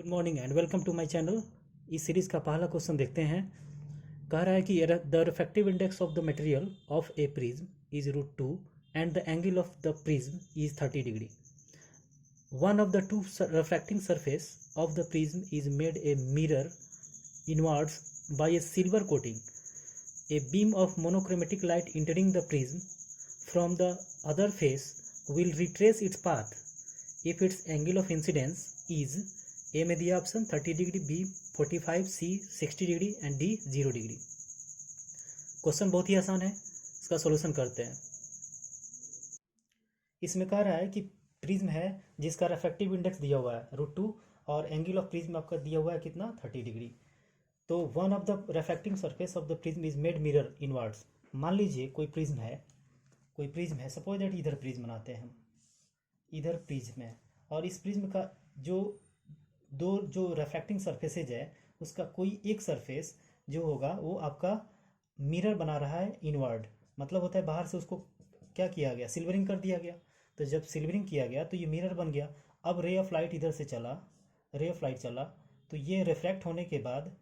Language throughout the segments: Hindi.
Good morning and welcome to my channel. इस सीरीज़ का पहला क्वेश्चन देखते हैं। कह रहा है कि the refractive index of the material of a prism is √2 and the angle of the prism is 30 degree. One of the two refracting surface of the prism is made a mirror inwards by a silver coating. A beam of monochromatic light entering the prism from the other face will retrace its path if its angle of incidence is A में दिया option 30 degree, B 45, C 60 degree and D 0 degree. Question बहुत ही आसान है, इसका सॉल्यूशन करते हैं। इसमें कह रहा है कि प्रिज्म है जिसका रिफ्रैक्टिव इंडेक्स दिया हुआ है √2 और एंगल ऑफ प्रिज्म आपका दिया हुआ है कितना 30 डिग्री। तो one of the refracting surface of the prism is made mirror inwards. मान लीजिए कोई प्रिज्म है, सपोज दैट इधर प्रिज्म बनाते हैं हम, इधर प्रिज्म है और इस प्रिज्म का जो रिफ्रैक्टिंग सरफेसेज है उसका कोई एक सरफेस जो होगा वो आपका मिरर बना रहा है इनवर्ड, मतलब होता है बाहर से उसको क्या किया गया, सिल्वरिंग कर दिया गया। तो जब सिल्वरिंग किया गया तो ये मिरर बन गया। अब रे ऑफ लाइट इधर से चला, तो ये रिफ्रैक्ट होने के बाद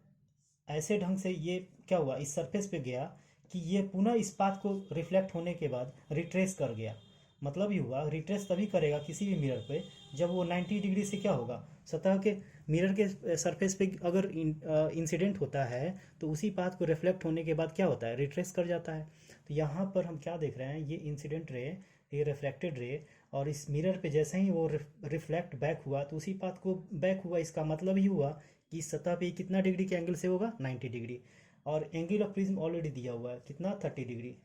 ऐसे ढंग से ये क्या हुआ, इस सरफेस पे गया कि ये पुनः इस पाथ को रिफ्लेक्ट होने के बाद रिट्रेस कर गया। मतलब ये हुआ रिट्रेस तभी करेगा किसी भी मिरर पे जब वो 90 डिग्री से क्या होगा, सतह के मिरर के सरफेस पे अगर इंसिडेंट होता है तो उसी पाथ को रिफ्लेक्ट होने के बाद क्या होता है, रिट्रेस कर जाता है। तो यहाँ पर हम क्या देख रहे हैं, ये इंसिडेंट रे, ये रिफ्लेक्टेड रे, और इस मिरर पे जैसे ही वो रिफ्लेक्ट बैक हुआ तो उसी पाथ को बैक हुआ। इसका मतलब ही हुआ कि इस सतह पे कितना डिग्री के एंगल से होगा, 90 डिग्री, और एंगल ऑफ प्रिज्म ऑलरेडी दिया हुआ है कितना, 30 डिग्री।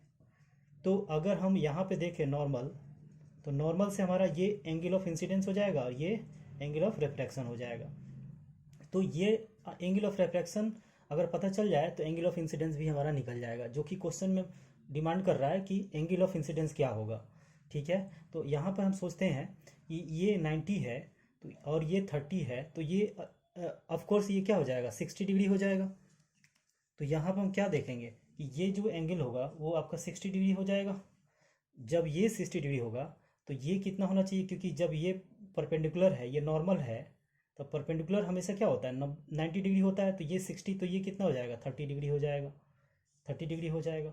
तो अगर हम यहाँ पे देखें नॉर्मल, तो नॉर्मल से हमारा ये एंगल ऑफ इंसिडेंस हो जाएगा और ये एंगल ऑफ रिफ्रैक्शन हो जाएगा। तो ये एंगल ऑफ रिफ्रैक्शन अगर पता चल जाए तो एंगल ऑफ इंसिडेंस भी हमारा निकल जाएगा, जो कि क्वेश्चन में डिमांड कर रहा है कि एंगल ऑफ इंसिडेंस क्या होगा। ठीक है, तो यहाँ पर हम सोचते हैं कि ये 90 है तो और ये 30 है, तो ये ऑफकोर्स ये क्या हो जाएगा, 60 डिग्री हो जाएगा। तो यहाँ पर हम क्या देखेंगे कि ये जो एंगल होगा वो आपका 60 डिग्री हो जाएगा। जब ये 60 डिग्री होगा तो ये कितना होना चाहिए, क्योंकि जब ये परपेंडिकुलर है, ये नॉर्मल है, तो परपेंडिकुलर हमेशा क्या होता है, 90 डिग्री होता है। तो ये 60, तो ये कितना हो जाएगा, 30 डिग्री हो जाएगा, 30 डिग्री हो जाएगा।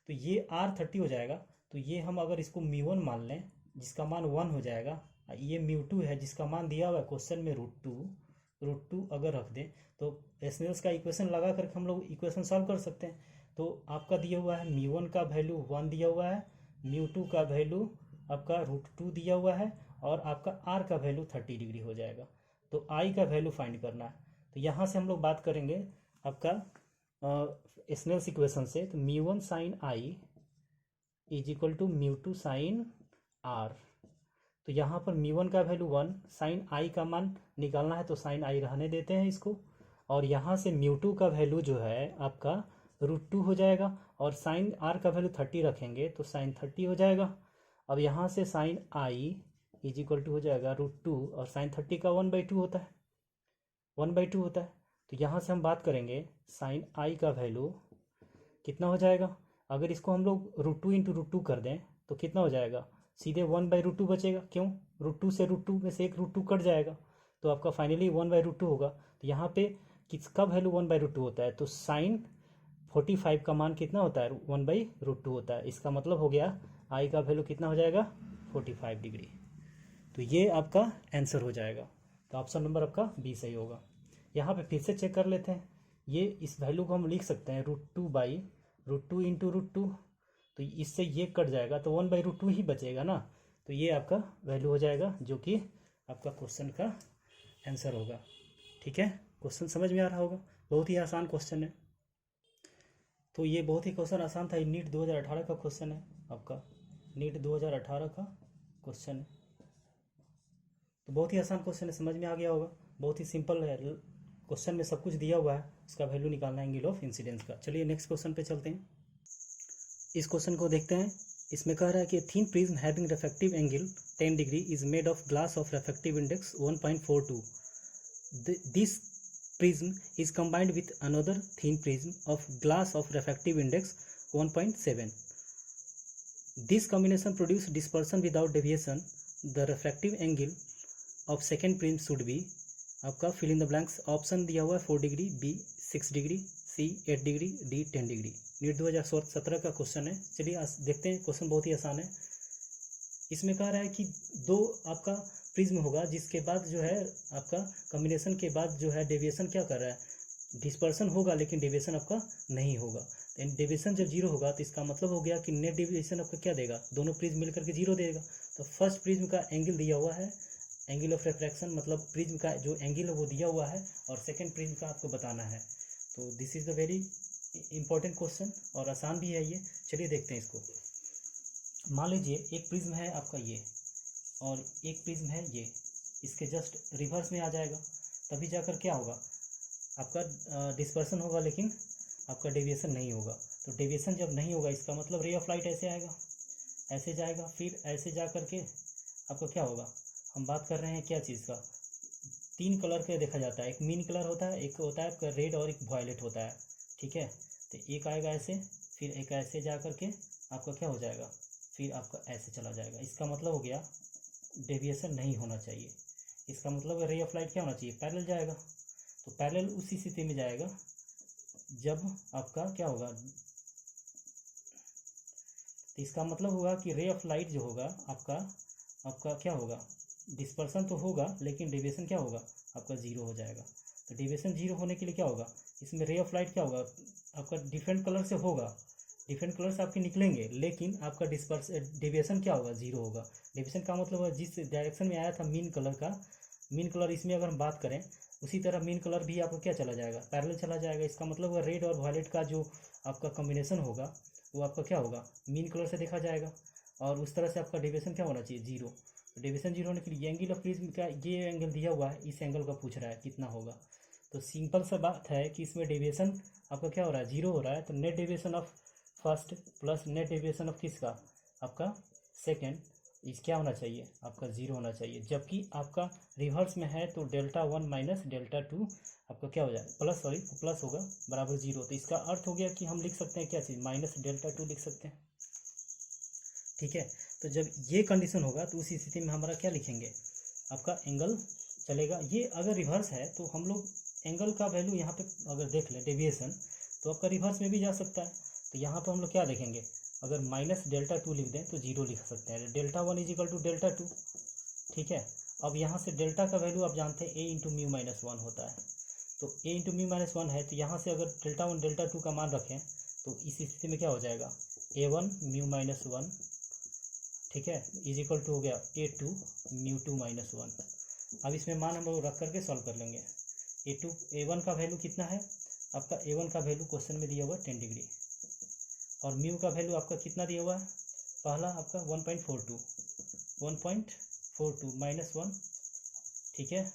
तो ये R30 हो जाएगा। तो ये हम अगर इसको μ1 मान लें जिसका मान 1 हो जाएगा, ये μ2 है जिसका मान दिया हुआ है क्वेश्चन में √2 अगर रख दें तो स्नेल्स का इक्वेशन लगा करके हम लोग इक्वेशन सॉल्व कर सकते हैं। तो आपका दिया हुआ है μ1 का वैल्यू 1 दिया हुआ है, μ2 का वैल्यू आपका √2 दिया हुआ है, और आपका R का वैल्यू 30 डिग्री हो जाएगा। तो I का वैल्यू फाइंड करना है। तो यहाँ से हम लोग बात करेंगे आपका स्नेल्स इक्वेशन से। तो μ1 sine I is equal to μ2 sine R। तो यहाँ पर μ1 का वैल्यू 1, साइन I का मान निकालना है तो साइन I रहने देते हैं इसको, और यहाँ से μ2 का वैल्यू जो है आपका √2 हो जाएगा, और साइन R का वैल्यू 30 रखेंगे तो साइन 30 हो जाएगा। अब यहाँ से sine I is equal to हो जाएगा √2, और साइन 30 का 1/2 होता है, 1/2 होता है। तो यहाँ से हम बात करेंगे साइन I का वैल्यू कितना हो जाएगा। अगर इसको हम लोग √2 इंटू √2 कर दें तो कितना हो जाएगा, सीधे 1/√2 बचेगा। क्यों, √2 से √2 में से एक √2 कट जाएगा, तो आपका फाइनली 1/√2 होगा। तो यहाँ पे किसका वैल्यू 1/√2 होता है, तो साइन 45 का मान कितना होता है, 1/√2 होता है। इसका मतलब हो गया I का वैल्यू कितना हो जाएगा, 45 डिग्री। तो ये आपका आंसर हो जाएगा। तो ऑप्शन नंबर आपका B सही होगा। यहाँ पे फिर से चेक कर लेते हैं, ये इस वैल्यू को हम लिख सकते हैं √2 इंटू √2, तो इससे ये कट जाएगा तो 1/√2 ही बचेगा ना। तो ये आपका वैल्यू हो जाएगा जो कि आपका क्वेश्चन का आंसर होगा। ठीक है, क्वेश्चन समझ में आ रहा होगा, बहुत ही आसान क्वेश्चन है। तो ये बहुत ही क्वेश्चन आसान था, नीट 2018 का क्वेश्चन है, आपका नीट 2018 का क्वेश्चन है। तो बहुत ही आसान क्वेश्चन है, समझ में आ गया होगा, बहुत ही सिंपल है। क्वेश्चन में सब कुछ दिया हुआ है, उसका वैल्यू निकालना है एंगल ऑफ इंसिडेंस का। चलिए नेक्स्ट क्वेश्चन पे चलते हैं। इस क्वेश्चन को देखते हैं। इसमें कह रहा है कि thin prism having refractive angle 10 degree is made of glass of refractive index 1.42. This prism is combined with another thin prism of glass of refractive index 1.7. This combination produces dispersion without deviation. The refractive angle of second prism should be आपका fill in the blanks option दिया हुआ है 4 degree, B 6 degree, C 8 degree, D 10 degree. NEET 2017 का क्वेश्चन है। चलिए देखते हैं, क्वेश्चन बहुत ही आसान है। इसमें कह रहा है कि दो आपका प्रिज्म होगा जिसके बाद जो है आपका कॉम्बिनेशन के बाद जो है डेविएशन क्या कर रहा है, डिस्पर्सन होगा लेकिन डेविएशन आपका नहीं होगा। तो डेविएशन जब जीरो होगा तो इसका मतलब हो गया कि नेट डेविएशन आपका क्या देगा, दोनों प्रिज्म मिलकर के जीरो देगा। तो फर्स्ट प्रिज्म का एंगल दिया हुआ है, एंगल ऑफ रिफ्रैक्शन मतलब प्रिज्म का जो एंगल है वो दिया हुआ है, और सेकंड प्रिज्म का आपको बताना है। तो this is the very important question और आसान भी है ये। चलिए देखते हैं इसको। मान लीजिए एक प्रिज्म है आपका ये और एक प्रिज्म है ये, इसके जस्ट रिवर्स में आ जाएगा, तभी जाकर क्या होगा, आपका डिस्पर्सन होगा लेकिन आपका डेविएशन नहीं होगा। तो डेविएशन जब नहीं होगा इसका मतलब रे ऑफ लाइट ऐसे आएगा, ऐसे जाएगा, फिर ऐसे जा करके आपका क्या होगा, हम बात कर रहे हैं क्या चीज़ का, 3 कलर के देखा जाता है, एक मीन कलर होता है, एक होता है आपका रेड और एक वायलेट होता है, ठीक है। तो एक आएगा ऐसे, फिर एक ऐसे जा करके आपका क्या हो जाएगा, फिर आपका ऐसे चला जाएगा। इसका मतलब हो गया डेविएशन नहीं होना चाहिए। इसका मतलब रे ऑफ लाइट क्या होना चाहिए, पैरेलल जाएगा। तो पैरेलल उसी स्थिति में जाएगा जब आपका क्या होगा, तो इसका मतलब होगा कि रे ऑफ लाइट जो होगा आपका क्या होगा, डिस्पर्सन तो होगा लेकिन डेविएशन क्या होगा, आपका जीरो हो जाएगा। तो डेविएशन जीरो होने के लिए क्या होगा, इसमें रे ऑफ लाइट क्या होगा, आपका डिफरेंट कलर से होगा, डिफरेंट कलर्स आपके निकलेंगे, लेकिन आपका डेविएशन क्या होगा, जीरो होगा। डेविएशन का मतलब जिस डायरेक्शन में आया था मीन कलर का, मीन कलर इसमें अगर हम बात करें उसी तरह मीन कलर भी आपका क्या चला जाएगा, पैरेलल चला जाएगा। इसका मतलब रेड और वायलेट का जो आपका कॉम्बिनेशन होगा वो आपका क्या होगा, मीन कलर से देखा जाएगा, और उस तरह से आपका डेविएशन क्या होना चाहिए, जीरो। तो डेविएशन जीरो होने के लिए एंगल ऑफ प्रिज्म का ये एंगल दिया हुआ है, इस एंगल का पूछ रहा है कितना होगा। तो सिंपल सा बात है कि इसमें डेविएशन आपका क्या हो रहा है, जीरो हो रहा है। तो net deviation of first plus net deviation of किसका, आपका सेकंड, इस क्या होना चाहिए, आपका जीरो होना चाहिए। जबकि आपका रिवर्स में है तो Δ1 माइनस Δ2 आपका क्या हो जाएगा, प्लस होगा बराबर जीरो। तो इसका अर्थ हो गया कि हम लिख सकते हैं क्या चीज़, माइनस Δ2 लिख सकते हैं, ठीक है। तो जब ये कंडीशन होगा तो उसी स्थिति में हमारा क्या लिखेंगे, आपका एंगल चलेगा। ये अगर रिवर्स है तो हम लोग एंगल का वैल्यू यहाँ पे अगर देख लें डेविएशन, तो आपका रिवर्स में भी जा सकता है। तो यहाँ पर हम लोग क्या लिखेंगे, अगर माइनस Δ2 लिख दें तो जीरो लिख सकते हैं, Δ1 इज इक्वल टू Δ2, ठीक है। अब यहाँ से डेल्टा का वैल्यू आप जानते हैं a इंटू म्यू माइनस 1 होता है। तो a इंटू म्यू माइनस 1 है, तो यहाँ से अगर Δ1 Δ2 का मान रखें तो इस स्थिति में क्या हो जाएगा, a1 म्यू माइनस 1, ठीक है, इज इक्वल टू हो गया a2 म्यू 2 माइनस 1। अब इसमें मान हम लोग रख करके सॉल्व कर लेंगे। a1 का वैल्यू कितना है, आपका a1 का वैल्यू क्वेश्चन में दिया हुआ है 10 डिग्री, और म्यू का वैल्यू आपका कितना दिया हुआ है, पहला आपका 1.42 माइनस 1, ठीक है,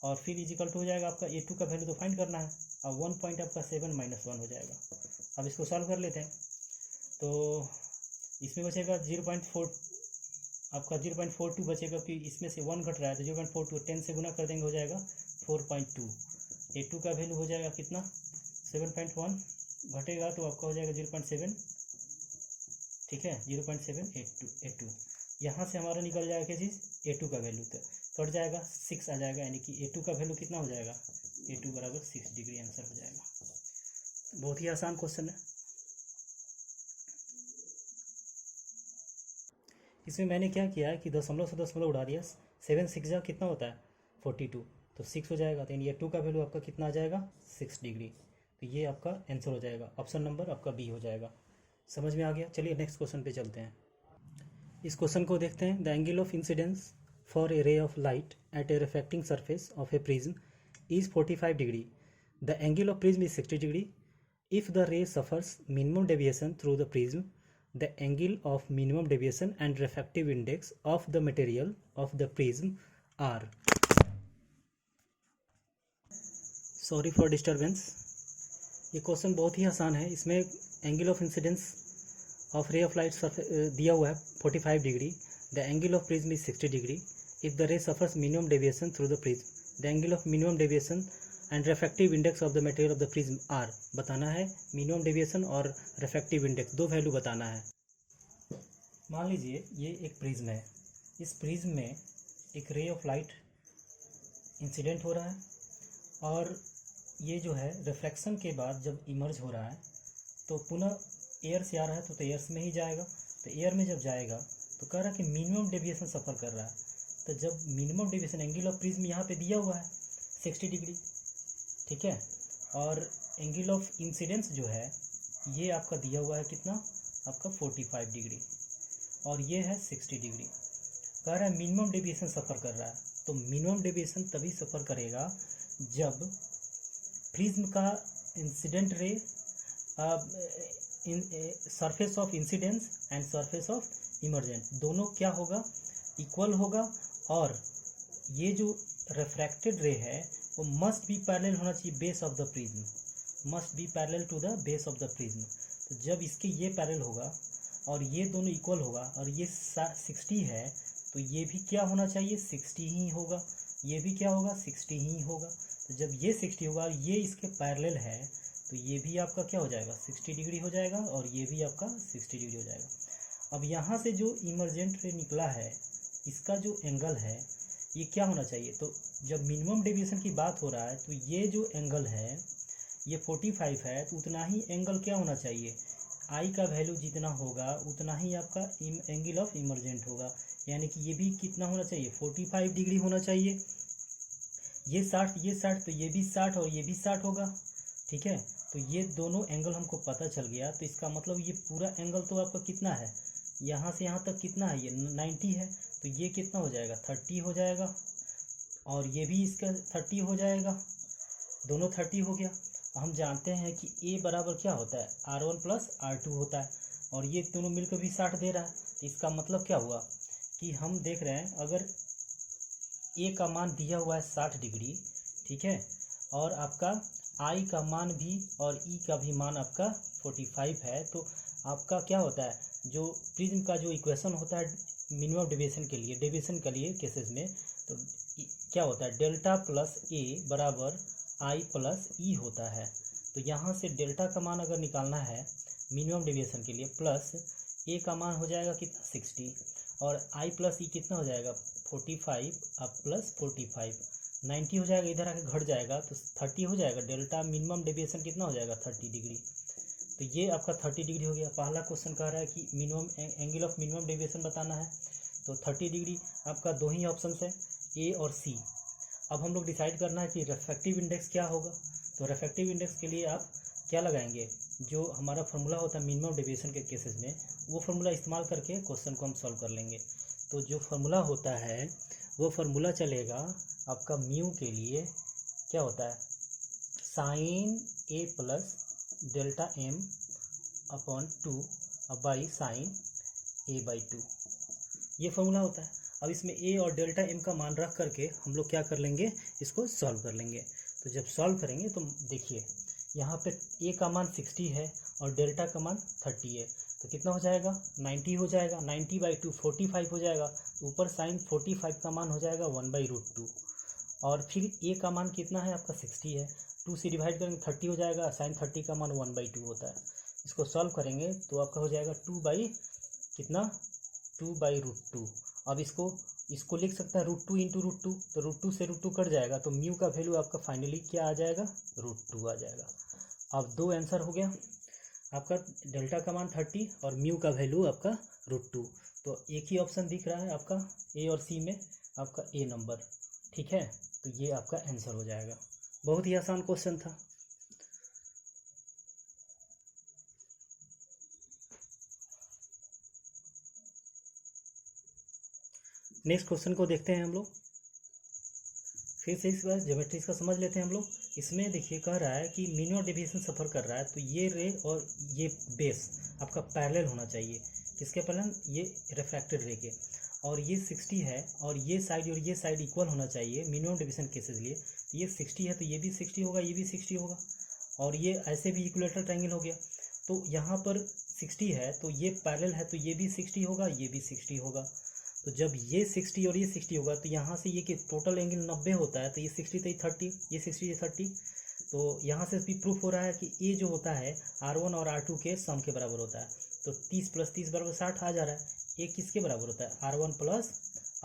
और फिर इजिकल टू हो जाएगा आपका a2 का वैल्यू तो फाइंड करना है, और 1 पॉइंट आपका 7 माइनस 1 हो जाएगा। अब इसको सॉल्व कर लेते हैं। तो इसमें बचेगा 0.4, आपका 0.42 बचेगा, फिर इसमें से 1 घट रहा है तो 0.42 10 से गुना कर देंगे हो जाएगा 4.2। a2 का वैल्यू हो जाएगा कितना, 7.1 घटेगा तो आपका हो जाएगा 0.7, ठीक है, 0.782। यहाँ से हमारा निकल जाएगा क्या चीज़, a2 का वैल्यू तो कट जाएगा, 6 आ जाएगा, यानी कि a2 का वैल्यू कितना हो जाएगा, a2 बराबर 6 डिग्री आंसर हो जाएगा। बहुत ही आसान क्वेश्चन है। इसमें मैंने क्या किया है कि दशमलव से दशमलव उड़ा दिया, 7 6 जा कितना होता है 42, तो 6 हो जाएगा, तो यानी a2 का वैल्यू आपका कितना आ जाएगा 6 डिग्री। तो ये आपका आंसर हो जाएगा, ऑप्शन नंबर आपका बी हो जाएगा। समझ में आ गया। चलिए नेक्स्ट क्वेश्चन पे चलते हैं। इस क्वेश्चन को देखते हैं। The angle of incidence for a रे of light at A refracting surface of a prism is 45 degree. The angle of prism is 60 degree. If the ray suffers minimum deviation through the prism, the angle of minimum deviation and refractive index of the material of the prism are. Sorry for disturbance. ये क्वेश्चन बहुत ही आसान है। इसमें angle of incidence of ray of light दिया हुआ है 45 degree. The angle of prism is 60 degree. If the ray suffers minimum deviation through the prism, the angle of minimum deviation and refractive index of the material of the prism are. बताना है मिनिमम डेविएशन और रेफ्रैक्टिव इंडेक्स, दो वैल्यू बताना है। मान लीजिए ये एक प्रिज्म है, इस प्रिज्म में एक रे ऑफ लाइट इंसिडेंट हो रहा है, और ये जो है रिफ्लेक्शन के बाद जब इमर्ज हो रहा है तो पुनः एयर से आ रहा है तो एयर में ही जाएगा। तो एयर में जब जाएगा तो कह रहा है कि मिनिमम डेविएशन सफ़र कर रहा है। तो जब minimum deviation, angle of prism यहाँ पे दिया हुआ है 60 डिग्री, ठीक है, और एंगल ऑफ इंसिडेंस जो है ये आपका दिया हुआ है कितना, आपका 45 डिग्री, और ये है 60 डिग्री। कह रहा है मिनिमम डेविएशन सफ़र कर रहा है। तो मिनिमम डेविएशन तभी सफ़र करेगा जब प्रिज्म का incident ray, surface of incidence and surface of emergent दोनों क्या होगा, इक्वल होगा, और ये जो रिफ्रैक्टेड रे है वो मस्ट बी पैरेलल होना चाहिए base of the prism, must be parallel to the base of the prism. तो जब इसके ये पैरेलल होगा और ये दोनों इक्वल होगा और ये 60 है तो ये भी क्या होना चाहिए, 60 ही होगा, ये भी क्या होगा, 60 ही होगा। तो जब ये 60 होगा और ये इसके पैरेलल है तो ये भी आपका क्या हो जाएगा, 60 डिग्री हो जाएगा, और ये भी आपका 60 डिग्री हो जाएगा। अब यहाँ से जो इमर्जेंट रे निकला है इसका जो एंगल है ये क्या होना चाहिए, तो जब मिनिमम डेविएशन की बात हो रहा है तो ये जो एंगल है ये 45 है, तो उतना ही एंगल क्या होना चाहिए, आई का वैल्यू जितना होगा उतना ही आपका एंगल ऑफ इमर्जेंट होगा, यानी कि ये भी कितना होना चाहिए, 45 डिग्री होना चाहिए। ये 60 तो ये भी 60 और ये भी 60 होगा, ठीक है। तो ये दोनों एंगल हमको पता चल गया। तो इसका मतलब ये पूरा एंगल तो आपका कितना है, यहाँ से यहाँ तक कितना है, ये 90 है, तो ये कितना हो जाएगा, 30 हो जाएगा, और ये भी इसका 30 हो जाएगा, दोनों 30 हो गया। हम जानते हैं कि A बराबर क्या होता है, R1 प्लस R2 होता है, और ये दोनों मिलकर भी 60 दे रहा है। तो इसका मतलब क्या हुआ कि हम देख रहे हैं अगर A का मान दिया हुआ है 60 डिग्री, ठीक है, और आपका I का मान भी और E का भी मान आपका 45 है, तो आपका क्या होता है, जो प्रिज्म का जो इक्वेशन होता है मिनिमम डेविएशन के लिए, डेविएशन के लिए केसेस में, तो क्या होता है, डेल्टा प्लस A बराबर I प्लस E होता है। तो यहाँ से डेल्टा का मान अगर निकालना है मिनिमम डेविएशन के लिए, प्लस A का मान हो जाएगा कितना, 60, और I प्लस E कितना हो जाएगा, 45, अब प्लस 45, 90 हो जाएगा, इधर आके घट जाएगा तो 30 हो जाएगा। डेल्टा मिनिमम डेविएशन कितना हो जाएगा, 30 डिग्री। तो ये आपका 30 डिग्री हो गया। पहला क्वेश्चन कह रहा है कि minimum angle of minimum deviation बताना है, तो 30 डिग्री आपका दो ही ऑप्शन है, A और C। अब हम लोग डिसाइड करना है कि रिफ्रैक्टिव इंडेक्स क्या होगा। तो रिफ्रैक्टिव इंडेक्स के लिए आप क्या लगाएंगे, जो हमारा फार्मूला होता है मिनिमम डेविएशन के केसेस में, वो फार्मूला इस्तेमाल करके क्वेश्चन को हम सॉल्व कर लेंगे। तो जो फार्मूला होता है वो फार्मूला चलेगा आपका म्यू के लिए, क्या होता है, sine A plus delta M upon 2 by sine A/2, ये फार्मूला होता है। अब इसमें A और डेल्टा M का मान रख करके हम लोग क्या कर लेंगे, इसको सॉल्व कर लेंगे। तो जब सॉल्व करेंगे तो देखिए यहाँ पे A का मान 60 है और डेल्टा का मान 30 है, तो कितना हो जाएगा, 90 हो जाएगा, 90/2 45 हो जाएगा, तो ऊपर साइन 45 का मान हो जाएगा 1/√2, और फिर A का मान कितना है आपका 60 है, 2 से डिवाइड करेंगे 30 हो जाएगा, साइन 30 का मान 1/2 होता है। इसको सॉल्व करेंगे तो आपका हो जाएगा 2/√2। अब इसको लिख सकता है √2 × √2, तो √2 से √2 कट जाएगा, तो म्यू का वैल्यू आपका फाइनली क्या आ जाएगा, √2 आ जाएगा। अब दो आंसर हो गया, आपका डेल्टा का मान 30 और म्यू का वैल्यू आपका √2। तो एक ही ऑप्शन दिख रहा है आपका A और C में, आपका A नंबर, ठीक है। तो ये आपका आंसर हो जाएगा। बहुत ही आसान क्वेश्चन था। नेक्स्ट क्वेश्चन को देखते हैं हम लोग। फिर से इस बार ज्योमेट्री का समझ लेते हैं हम लोग। इसमें देखिए कह रहा है कि मिनिमम डेविएशन सफ़र कर रहा है, तो ये रे और ये बेस आपका पैरेलल होना चाहिए। किसके पैरेलल, ये रिफ्रैक्टेड रे के, और ये 60 है और ये साइड इक्वल होना चाहिए मिनिमम डेविएशन केसेस लिए। तो ये 60 है तो ये भी 60 होगा, ये भी 60 होगा, और ये ऐसे भी इक्विलेटरल ट्रायंगल हो गया। तो यहाँ पर 60 है तो ये पैरेलल है, तो ये भी 60 होगा, ये भी 60 होगा। तो जब ये 60 और ये 60 होगा तो यहाँ से ये कि टोटल एंगल 90 होता है, तो ये 60 तो 30, ये 60 ये 30। तो यहाँ से भी प्रूफ हो रहा है कि A जो होता है R1 और R2 के सम के बराबर होता है। तो 30 + 30 = 60 आ जा रहा है। A किसके बराबर होता है, R1 +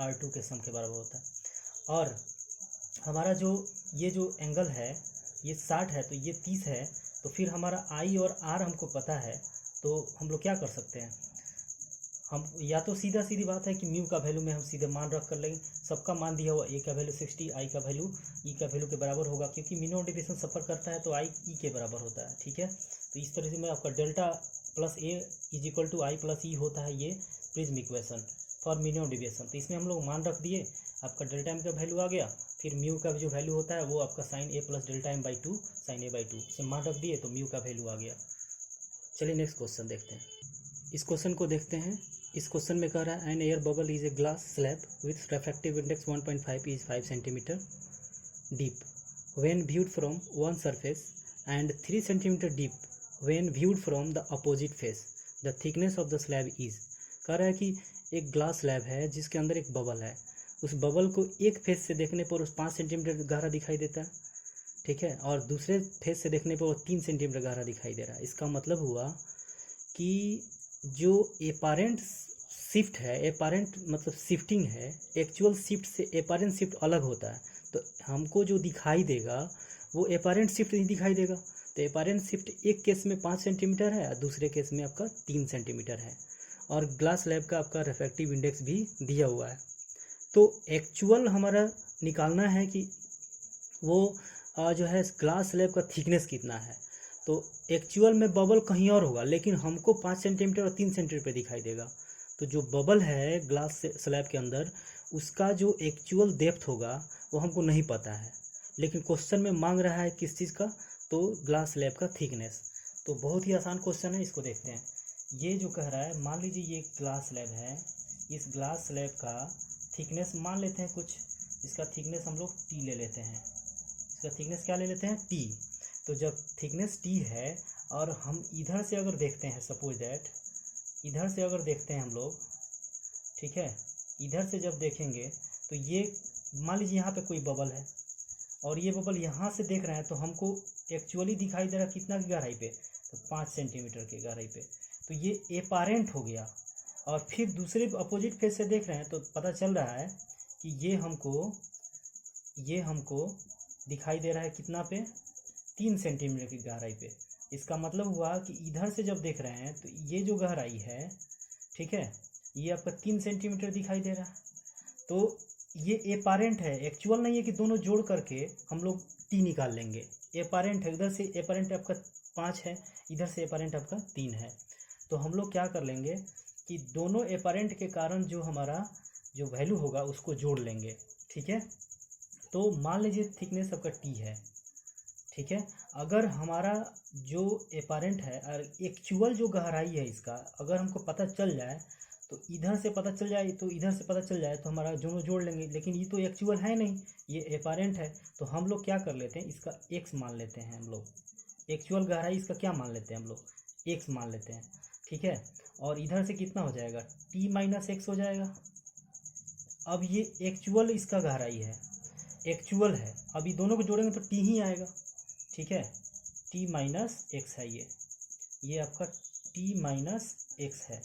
R2 के सम के बराबर होता है। और हमारा जो ये जो एंगल है ये 60 है, तो ये 30 है, तो फिर हमारा आई और आर हमको पता है, तो हम लोग क्या कर सकते हैं, हम या तो सीधा सीधी बात है कि म्यू का वैल्यू में हम सीधे मान रख कर लेंगे, सबका मान दिया हुआ, ए का वैल्यू 60, आई का वैल्यू ई का वैल्यू के बराबर होगा, क्योंकि मिनिमम डेविएशन सफ़र करता है तो आई ई के बराबर होता है। ठीक है, तो इस तरह से मैं आपका delta plus A is equal to I plus E होता है ये prism equation for minimum deviation. तो इसमें हम लोग मान रख दिए, आपका डेल्टा एम का वैल्यू आ गया, फिर म्यू का जो वैल्यू होता है वो आपका sine A plus delta M by 2 sine A by 2 से मान रख दिए, तो म्यू का वैल्यू आ गया। चलिए नेक्स्ट क्वेश्चन देखते हैं। इस क्वेश्चन को देखते हैं। इस क्वेश्चन में कह रहा है an air bubble is a glass slab with refractive index 1.5 is 5 centimetre deep when viewed from one surface and 3 centimetre deep when viewed from the opposite face, the thickness of the slab is. कह रहा है कि एक ग्लास स्लैब है जिसके अंदर एक बबल है, उस बबल को एक फेस से देखने पर उस 5 सेंटीमीटर गहरा दिखाई देता है, ठीक है, और दूसरे फेस से देखने पर वो 3 सेंटीमीटर गहरा दिखाई दे रहा है। इसका मतलब हुआ कि जो एपारेंट शिफ्ट है, एपारेंट मतलब शिफ्टिंग है, एक्चुअल शिफ्ट से एपारेंट शिफ्ट अलग होता है। तो हमको जो दिखाई देगा वो एपारेंट शिफ्ट नहीं दिखाई देगा। तो एपारेंट शिफ्ट एक केस में 5 सेंटीमीटर है और दूसरे केस में आपका 3 सेंटीमीटर है, और ग्लास स्लैब का आपका रिफ्रैक्टिव इंडेक्स भी दिया हुआ है। तो एक्चुअल हमारा निकालना है कि वो जो है ग्लास स्लैब का थिकनेस कितना है। तो एक्चुअल में बबल कहीं और होगा, लेकिन हमको 5 सेंटीमीटर और 3 सेंटीमीटर दिखाई देगा। तो जो बबल है ग्लास स्लैब के अंदर, उसका जो एक्चुअल डेप्थ होगा वो हमको नहीं पता है, लेकिन क्वेश्चन में मांग रहा है किस चीज़ का, तो ग्लास स्लैब का थिकनेस। तो बहुत ही आसान क्वेश्चन है, इसको देखते हैं। ये जो कह रहा है, मान लीजिए ये ग्लास स्लैब है, इस ग्लास स्लैब का थिकनेस मान लेते हैं कुछ, इसका थिकनेस हम लोग टी ले लेते हैं। इसका थिकनेस क्या ले लेते हैं, टी। तो जब थिकनेस टी है और हम इधर से अगर देखते हैं, सपोज दैट इधर से अगर देखते हैं हम लोग, ठीक है, इधर से जब देखेंगे तो ये मान लीजिए यहाँ पे कोई बबल है और ये बबल यहाँ से देख रहे हैं, तो हमको एक्चुअली दिखाई दे रहा कितना की गहराई पे, तो 5 सेंटीमीटर की गहराई पे। तो ये एपारेंट हो गया। और फिर दूसरे अपोजिट फेस से देख रहे हैं तो पता चल रहा है कि ये हमको दिखाई दे रहा है कितना पे, 3 सेंटीमीटर की गहराई पे। इसका मतलब हुआ कि इधर से जब देख रहे हैं तो ये जो गहराई है, ठीक है, ये आपका 3 सेंटीमीटर दिखाई दे रहा है। तो ये एपारेंट है, एक्चुअल नहीं है कि दोनों जोड़ करके हम लोग टी निकाल लेंगे। एपारेंट है, इधर से एपारेंट आपका 5 है, इधर से एपारेंट आपका 3 है। तो हम लोग क्या कर लेंगे कि दोनों एपारेंट के कारण जो हमारा जो वैल्यू होगा उसको जोड़ लेंगे, ठीक है। तो मान लीजिए थिकनेस आपका टी है, ठीक है। अगर हमारा जो एपारेंट है और एक्चुअल जो गहराई है इसका अगर हमको पता चल जाए, तो इधर से पता चल जाए तो इधर से पता चल जाए तो हमारा दोनों जोड़ लेंगे। लेकिन ये तो एक्चुअल है नहीं, ये एपारेंट है। तो हम लोग क्या कर लेते हैं, इसका एक्स मान लेते हैं हम लोग। एक्चुअल गहराई इसका क्या मान लेते हैं हम लोग, एक्स मान लेते हैं, ठीक है। और इधर से कितना हो जाएगा, टी माइनस एक्स हो जाएगा। अब ये एक्चुअल इसका गहराई है, एक्चुअल है, अभी दोनों को जोड़ेंगे तो टी ही आएगा, ठीक है। टी माइनस एक्स है ये आपका टी माइनस एक्स है।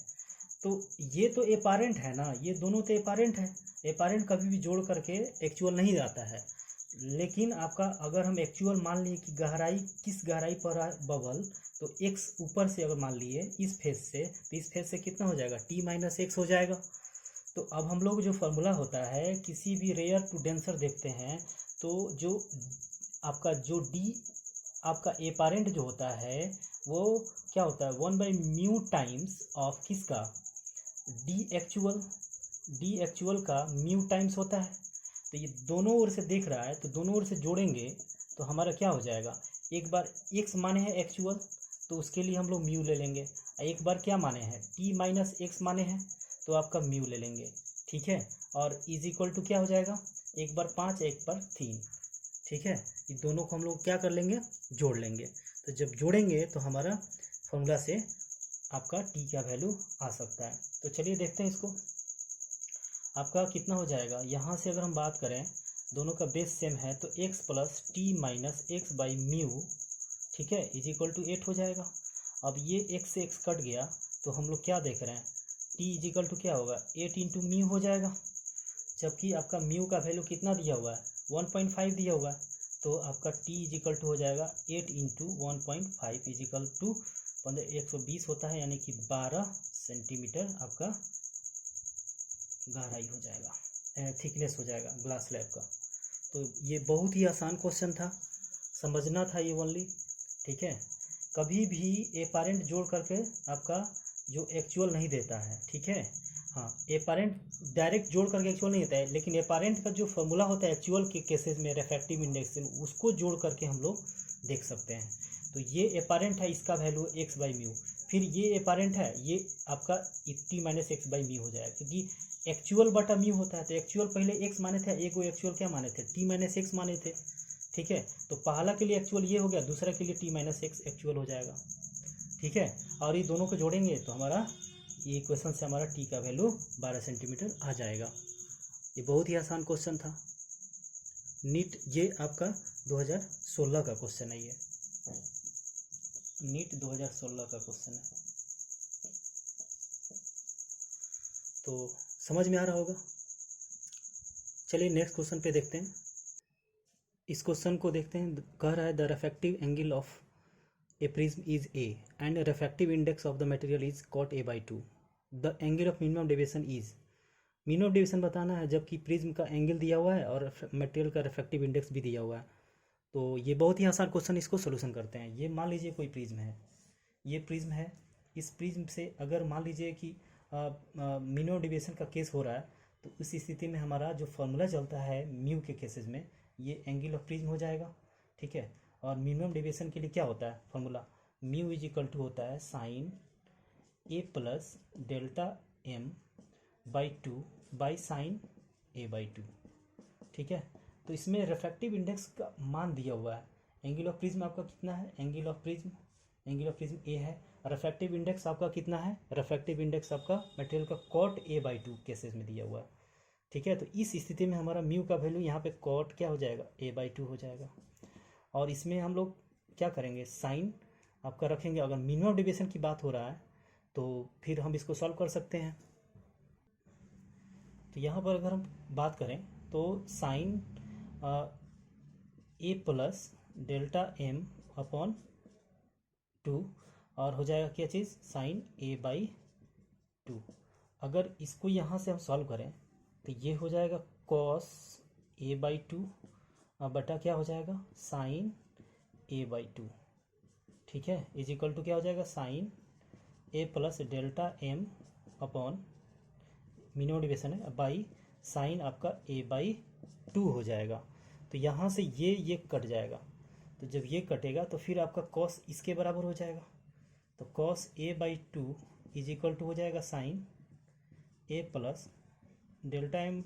तो ये तो एपारेंट है ना, ये दोनों तो एपारेंट है। एपारेंट कभी भी जोड़ करके एक्चुअल नहीं आता है। लेकिन आपका अगर हम एक्चुअल मान लिए कि गहराई किस गहराई पर है बबल, तो एक्स ऊपर से अगर मान लिए इस फेस से, तो इस फेस से कितना हो जाएगा, टी माइनस एक्स हो जाएगा। तो अब हम लोग जो फॉर्मूला होता है, किसी भी रेयर टू डेंसर देखते हैं तो जो आपका जो डी आपका एपारेंट जो होता है वो क्या होता है, 1/μ टाइम्स ऑफ किसका, डी एक्चुअल का म्यू टाइम्स होता है। तो ये दोनों ओर से देख रहा है, तो दोनों ओर से जोड़ेंगे तो हमारा क्या हो जाएगा, एक बार एक्स माने हैं एक्चुअल, तो उसके लिए हम लोग म्यू ले लेंगे। एक बार क्या माने हैं, टी माइनस एक्स माने हैं, तो आपका म्यू ले लेंगे, ठीक है। और इज इक्वल टू क्या हो जाएगा, एक बार 5 एक बार 3, ठीक है। ये दोनों को हम लोग क्या कर लेंगे, जोड़ लेंगे। तो जब जोड़ेंगे तो हमारा फॉर्मूला से आपका टी का वैल्यू आ सकता है। तो चलिए देखते हैं इसको, आपका कितना हो जाएगा। यहाँ से अगर हम बात करें, दोनों का बेस सेम है, तो x plus T minus x by mu, ठीक है, इज इक्वल टू 8 हो जाएगा। अब ये x से x कट गया, तो हम लोग क्या देख रहे हैं, t इज इक्वल टू क्या होगा, 8 इंटू म्यू हो जाएगा। जबकि आपका म्यू का वैल्यू कितना दिया हुआ है, 1.5 दिया हुआ है, तो आपका t इजिकल टू हो जाएगा 8 इंटू 1.5 इजिकल टू 120 होता है, यानी कि 12 सेंटीमीटर आपका गहराई हो जाएगा, थिकनेस हो जाएगा ग्लास स्लैब का। तो ये बहुत ही आसान क्वेश्चन था, समझना था ये ओनली। ठीक है, कभी भी एपारेंट जोड़ करके आपका जो एक्चुअल नहीं देता है। ठीक है, हाँ, एपारेंट डायरेक्ट जोड़ करके एक्चुअल नहीं देता है, लेकिन एपारेंट का जो फॉर्मूला होता है एक्चुअल के केसेस में रेफ्रैक्टिव इंडेक्स में, उसको जोड़ करके हम लोग देख सकते हैं। तो ये एपारेंट है, इसका वैल्यू x बाई म्यू, फिर ये एपारेंट है, ये आपका t minus x by mu हो जाएगा, क्योंकि एक्चुअल बटा म्यू होता है। तो एक्चुअल पहले x माने थे, एक वो एक्चुअल क्या माने थे, t माइनस एक्स माने थे। ठीक है, तो पहला के लिए एक्चुअल ये हो गया, दूसरा के लिए t माइनस एक्स एक्चुअल हो जाएगा। ठीक है, और ये दोनों को जोड़ेंगे तो हमारा ये इक्वेशन से हमारा t का वैल्यू 12 सेंटीमीटर आ जाएगा। ये बहुत ही आसान क्वेश्चन था नीट, ये आपका 2016 का क्वेश्चन है, ये नीट 2016 का क्वेश्चन है। तो समझ में आ रहा होगा। चलिए नेक्स्ट क्वेश्चन पे देखते हैं। इस क्वेश्चन को देखते हैं, कह रहा है the refractive angle of a prism is A and refractive index of the material is cot a by 2। The angle of minimum deviation is, minimum deviation बताना है, जबकि प्रिज्म का एंगल दिया हुआ है और मटेरियल का रेफ्रैक्टिव इंडेक्स भी दिया हुआ है। तो ये बहुत ही आसान क्वेश्चन, इसको सोल्यूशन करते हैं। ये मान लीजिए कोई प्रिज्म है, ये प्रिज्म है, इस प्रिज्म से अगर मान लीजिए कि मिनिमम डेविएशन का केस हो रहा है, तो उस स्थिति में हमारा जो फॉर्मूला चलता है म्यू के केसेस में, ये एंगल ऑफ प्रिज्म हो जाएगा। ठीक है, और मिनिमम डेविएशन के लिए क्या होता है formula, mu is equal to होता है sine A plus delta M by 2 by sine A by 2। ठीक है, तो इसमें रेफ्रैक्टिव इंडेक्स का मान दिया हुआ है। एंगल ऑफ प्रिज्म आपका कितना है, एंगल ऑफ प्रिज्म ए है, रेफ्रैक्टिव इंडेक्स आपका कितना है, रेफ्रैक्टिव इंडेक्स आपका मटेरियल का cot a बाई 2 केसेस में दिया हुआ है। ठीक है, तो इस स्थिति में हमारा म्यू का वैल्यू यहाँ पे cot क्या हो जाएगा, a बाई 2 हो जाएगा। और इसमें हम लोग क्या करेंगे, साइन आपका रखेंगे। अगर मिनिमम डेविएशन की बात हो रहा है तो फिर हम इसको सॉल्व कर सकते हैं। तो यहाँ पर अगर हम बात करें तो sign A plus delta M upon 2 और हो जाएगा क्या चीज़, साइन ए बाई 2। अगर इसको यहाँ से हम सॉल्व करें तो ये हो जाएगा कॉस ए बाई 2 बटा क्या हो जाएगा, साइन ए बाई 2। ठीक है, इज इक्वल टू क्या हो जाएगा, sine A plus delta M upon minimum deviation है बाई साइन आपका ए बाई 2 हो जाएगा। तो यहाँ से ये कट जाएगा, तो जब ये कटेगा तो फिर आपका कॉस इसके बराबर हो जाएगा। तो cos A by 2 is equal to हो जाएगा sine A plus delta M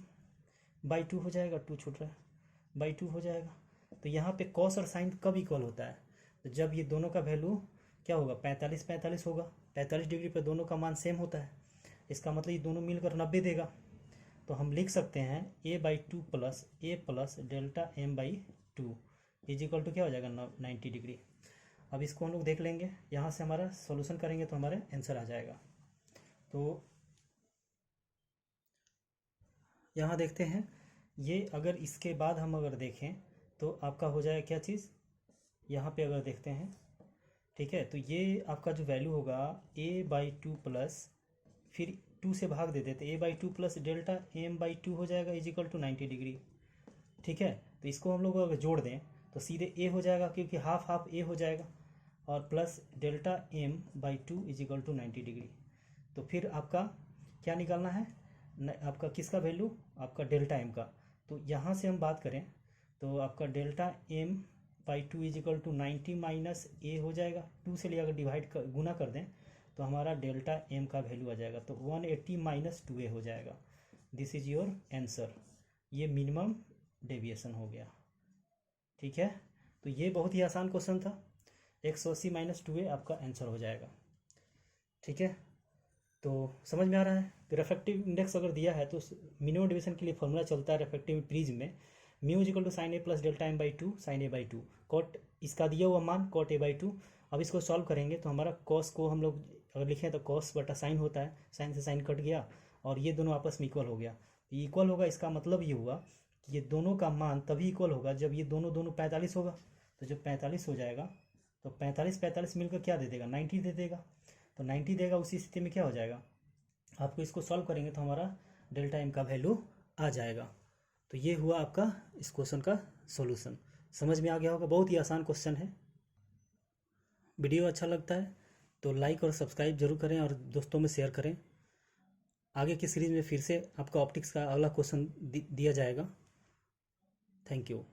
by 2 हो जाएगा, 2 छूट रहा है, बाई 2 हो जाएगा। तो यहाँ पे कॉस और साइन कब इक्वल होता है, तो जब ये दोनों का वैल्यू क्या होगा, 45 होगा, 45 डिग्री पर दोनों का मान सेम होता है। इसका मतलब ये दोनों मिलकर 90 देगा। तो हम लिख सकते हैं a by 2 plus A plus delta M by 2 is equal to क्या हो जाएगा, 90 डिग्री। अब इसको हम लोग देख लेंगे, यहाँ से हमारा सॉल्यूशन करेंगे तो हमारे आंसर आ जाएगा। तो यहाँ देखते हैं, ये अगर इसके बाद हम अगर देखें तो आपका हो जाएगा क्या चीज़, यहाँ पे अगर देखते हैं। ठीक है, तो ये आपका जो वैल्यू होगा a बाई 2 प्लस फिर 2 से भाग दे देते, a by 2 plus delta M by 2 हो जाएगा इज इक्वल टू 90 डिग्री। ठीक है, तो इसको हम लोग अगर जोड़ दें तो सीधे a हो जाएगा, क्योंकि हाफ हाफ a हो जाएगा, और plus delta M by 2 is equal to 90 degree. तो फिर आपका क्या निकालना है, आपका किसका वैल्यू, आपका डेल्टा एम का। तो यहाँ से हम बात करें तो आपका delta M by 2 is equal to 90 minus A हो जाएगा, 2 से लिए अगर डिवाइड कर गुना कर दें तो हमारा डेल्टा एम का वैल्यू आ जाएगा, तो 180 माइनस 2a हो जाएगा। दिस इज योर आंसर, ये मिनिमम डेविएशन हो गया। ठीक है, तो ये बहुत ही आसान क्वेश्चन था, 180 माइनस 2a आपका आंसर हो जाएगा। ठीक है, तो समझ में आ रहा है। रेफ्रैक्टिव इंडेक्स अगर दिया है तो मिनिमम डेविएशन के लिए फॉर्मूला चलता है रेफ्रैक्टिव प्रिज्म में, mu is equal to sine A plus delta M by 2 sine A by 2, cot इसका दिया हुआ मान कॉट ए बाई 2। अब इसको सॉल्व करेंगे तो हमारा कॉस को हम लोग अगर लिखें तो कॉस बटा साइन होता है, साइन से साइन कट गया और ये दोनों आपस में इक्वल हो गया। इक्वल होगा, इसका मतलब ये हुआ ये दोनों का मान तभी इक्वल होगा जब ये दोनों दोनों 45 होगा। तो जब 45 हो जाएगा तो 45 45 मिलकर क्या दे देगा, 90 दे देगा। तो 90 देगा, उसी स्थिति में क्या हो जाएगा, आपको इसको सॉल्व करेंगे तो हमारा डेल्टा एम का वैल्यू आ जाएगा। तो ये हुआ आपका इस क्वेश्चन का सॉल्यूशन। समझ में आ गया होगा, बहुत ही आसान क्वेश्चन है। वीडियो अच्छा लगता है तो लाइक और सब्सक्राइब जरूर करें और दोस्तों में शेयर करें। आगे की सीरीज में फिर से आपका ऑप्टिक्स का अगला क्वेश्चन दिया जाएगा। Thank you.